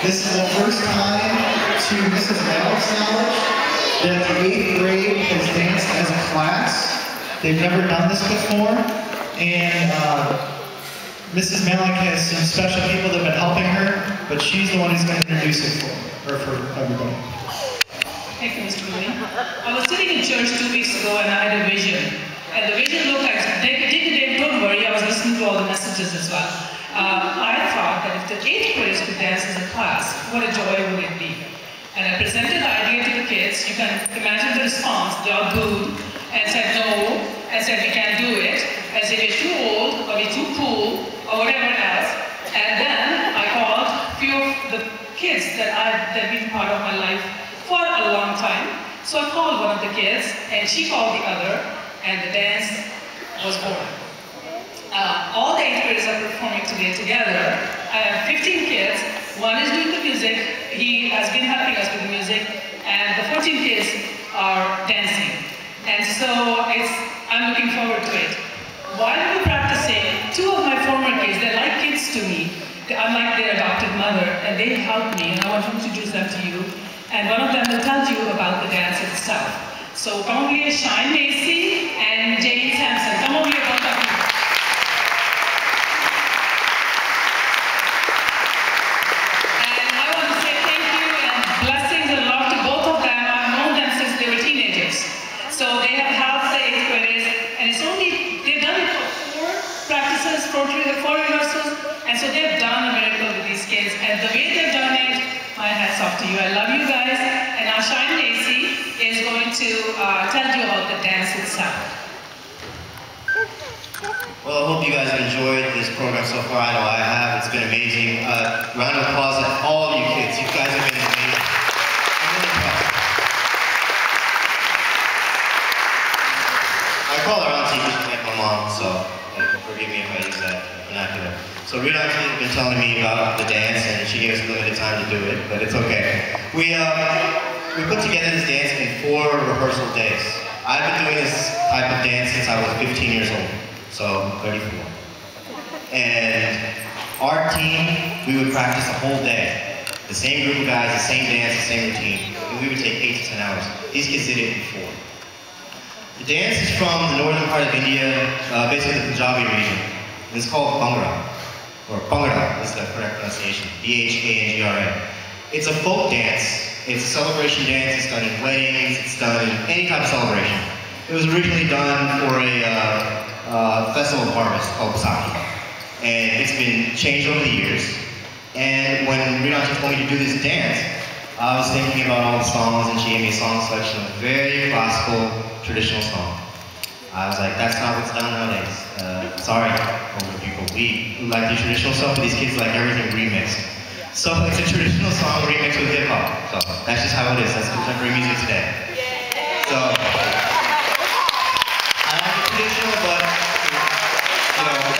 This is the first time, to Mrs. Malik's knowledge, that the 8th grade has danced as a class. They've never done this before, and Mrs. Malik has some special people that have been helping her, but she's the one who's going to introduce it for everybody. Thank you, Mr. Mooney. I was sitting in church 2 weeks ago and I had a vision. And the vision looked like, Dave, don't worry, I was listening to all the messages as well. I thought that if the 8th graders could dance as a class, what a joy would it be. And I presented the idea to the kids. You can imagine the response. They all booed and said no, and said we can't do it, as if we're too old, or we're too cool, or whatever else. And then I called a few of the kids that have been part of my life for a long time. So I called one of the kids, and she called the other, and the dance was born. All the 8th graders are performing today together. I have 15 kids. One is doing the music. He has been helping us with the music, and the 14 kids are dancing. And so I'm looking forward to it. While we were practicing, 2 of my former kids, they're like kids to me. I'm like their adopted mother, and they helped me, and I want to introduce them to you. And one of them will tell you about the dance itself. So come over here, Shine Macy and Jane Sampson. Come over here, both of you. And I want to say thank you and blessings and love to both of them. I've known them since they were teenagers. So they have helped the 8th graders, and they've done it for 4 practices, 4 rehearsals, and so they've done a miracle with these kids. And the way they've done it, my hats off to you. I love you guys. And now Shine Macy is going to tell you about the dance itself. Well, I hope you guys have enjoyed this program so far. I know I have. It's been amazing. Round of applause to all of you kids. You guys have been amazing. I'm really proud. I call her auntie because she's like my mom, so forgive me if I use that vernacular. So Rita actually has been telling me about the dance, and she gave us limited time to do it, but it's okay. We put together this dance in 4 rehearsal days. I've been doing this type of dance since I was 15 years old, so 34. And our team, we would practice the whole day. The same group of guys, the same dance, the same routine, and we would take 8 to 10 hours. These kids did it in 4. The dance is from the northern part of India, basically the Punjabi region. It's called Bhangra. Or Bhangra is the correct pronunciation, B-H-A-N-G-R-A. It's a folk dance. It's a celebration dance. It's done in weddings. It's done in any type of celebration. It was originally done for a festival of harvest called Baisakhi. And it's been changed over the years. And when Rinachi told me to do this dance, I was thinking about all the songs, and she gave me a song selection of very classical, traditional songs. I was like, that's not what's done nowadays. Sorry, older people. We like the traditional stuff, but these kids like everything remixed. So it's a traditional song remixed with hip hop. So that's just how it is. That's contemporary music today. So I like the traditional, but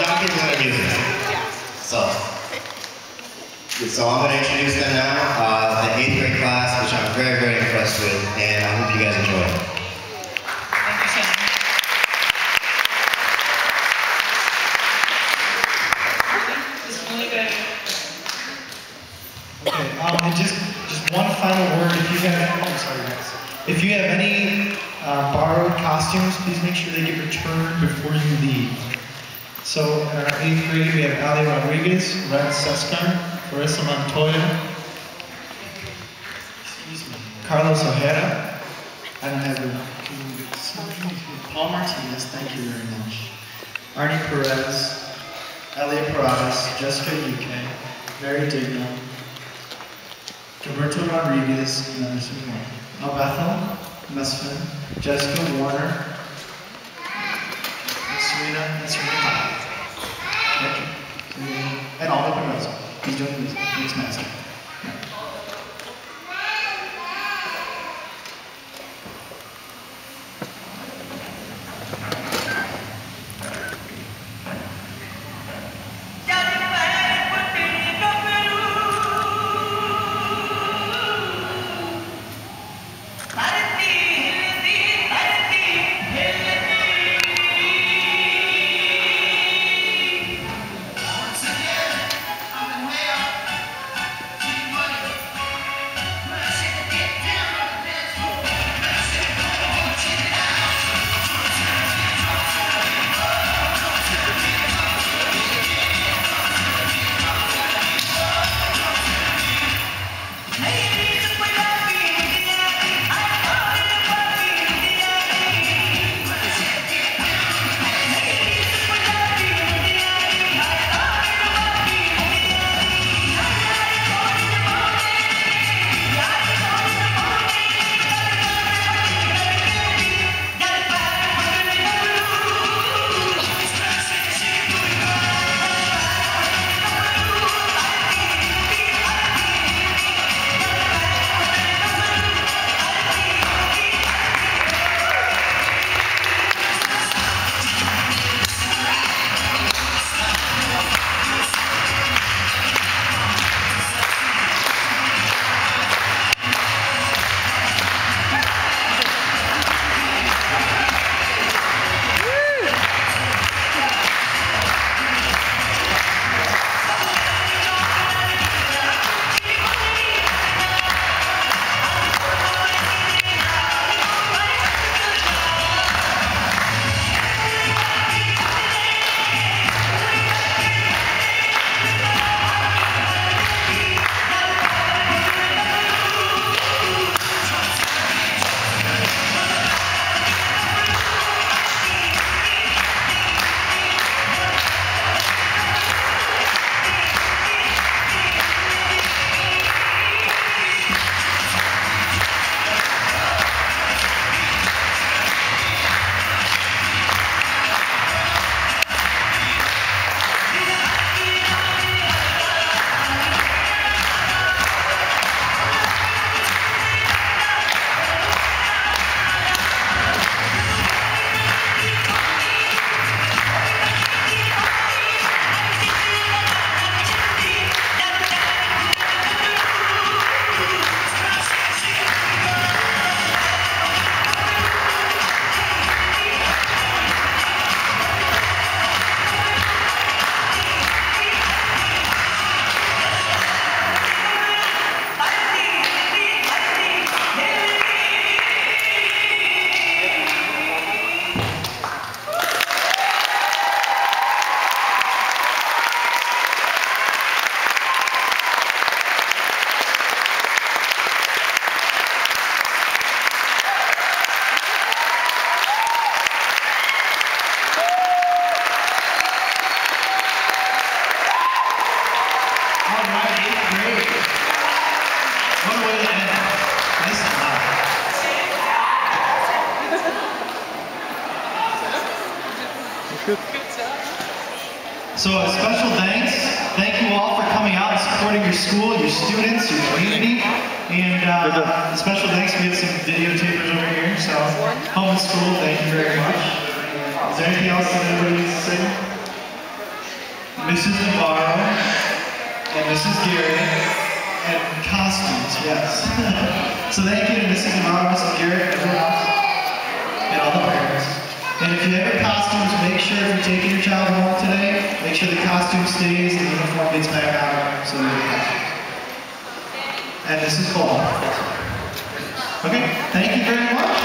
young kids like music. So I'm going to introduce them now. The 8th grade class, which I'm very, very impressed with, and I hope you guys enjoy it. And just one final word. If you have any borrowed costumes, please make sure they get returned before you leave. So in our 8th grade, we have Ali Rodriguez, Ren Sescar, Marissa Montoya, Carlos Ojeda. I don't have Paul Martinez, thank you very much. Arnie Perez, Elliot Paradas, Jessica UK, Mary Digno, Roberto Rodriguez, and others more. Al Bethel, Mesfin, Jessica Warner, Serena Pyle. Thank you. And Aldo Pedroza. He's doing this. He's master. So a special thanks. Thank you all for coming out and supporting your school, your students, your community. And a special thanks, we have some videotapers over here. So home and school, thank you very much. Is there anything else that anybody needs to say? Mrs. Navarro and Mrs. Garrett and costumes, yes. So thank you to Mrs. Navarro, Mrs. Garrett, everyone else, and all the parents. And if you have your costumes, make sure if you're taking your child home today, make sure the costume stays and the uniform gets back out so that and this is Cole. Okay, thank you very much.